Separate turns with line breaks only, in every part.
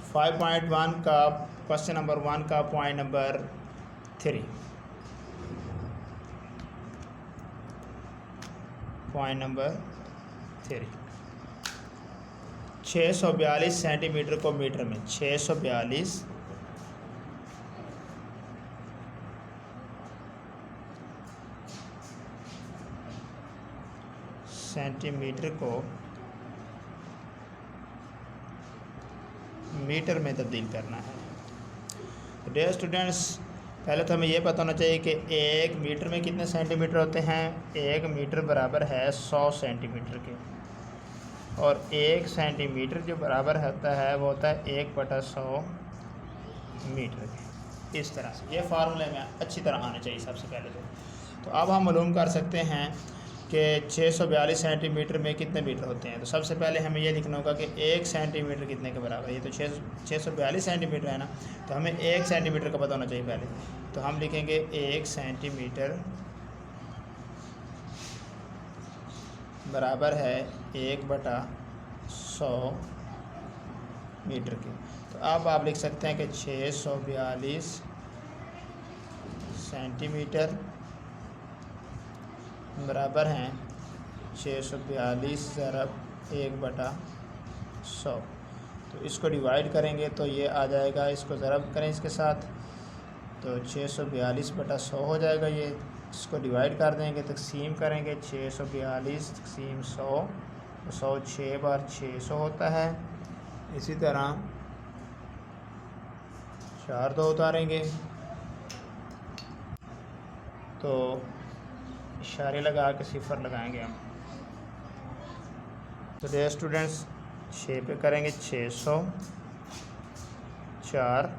5.1 का question number 1 का point number 3। Point number 3, 642 centimetre को मीटर में, 642 सेंटीमीटर को मीटर में तब्दील करना है। तो डियर स्टूडेंट्स, पहले तो हमें ये पता होना चाहिए कि एक मीटर में कितने सेंटीमीटर होते हैं। एक मीटर बराबर है 100 सेंटीमीटर के, और एक सेंटीमीटर जो बराबर होता है वो होता है 1/100 मीटर के। इस तरह से ये फार्मूले में अच्छी तरह आना चाहिए सबसे पहले तो अब हम मालूम कर सकते हैं कि 642 सेंटीमीटर में कितने मीटर होते हैं। तो सबसे पहले हमें ये लिखना होगा कि 1 सेंटीमीटर कितने के बराबर है। ये तो 642 सेंटीमीटर है ना, तो हमें 1 सेंटीमीटर का पता होना चाहिए पहले। तो हम लिखेंगे 1 सेंटीमीटर बराबर है 1/100 मीटर के। तो अब आप लिख सकते हैं कि 642 सेंटीमीटर बराबर हैं 642 ज़रब 1/100। तो इसको डिवाइड करेंगे तो ये आ जाएगा, इसको ज़रब करें इसके साथ तो 642/100 हो जाएगा। ये इसको डिवाइड कर देंगे, तकसीम करेंगे 642 तकसीम 100, 100 6 बार 600 होता है। इसी तरह 4 2 उतारेंगे तो इशारे लगा के सिफर लगाएंगे हम। तो डियर स्टूडेंट्स 6 पे करेंगे 600, 4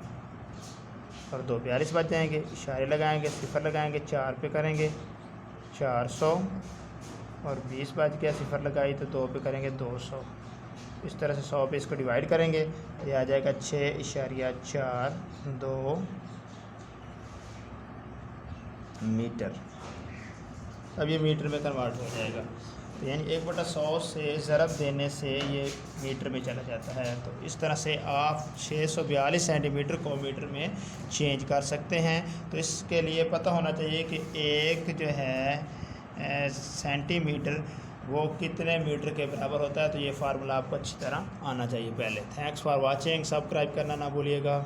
और 2 42 बच जाएंगे। इशारे लगाएंगे, सिफर लगाएंगे, 4 पे करेंगे 400 और 20 बच गया, सिफर लगाई तो 2 पे करेंगे 200। इस तरह से 100 पे इसको डिवाइड करेंगे, ये आ जाएगा 6.42 मीटर। अब ये मीटर में कन्वर्ट हो जाएगा, तो यानी 1/100 से ज़रब देने से ये मीटर में चला जाता है। तो इस तरह से आप 642 सेंटीमीटर को मीटर में चेंज कर सकते हैं। तो इसके लिए पता होना चाहिए कि एक जो है सेंटीमीटर वो कितने मीटर के बराबर होता है। तो ये फार्मूला आपको अच्छी तरह आना चाहिए पहले। थैंक्स फॉर वाचिंग, सब्सक्राइब करना ना भूलिएगा।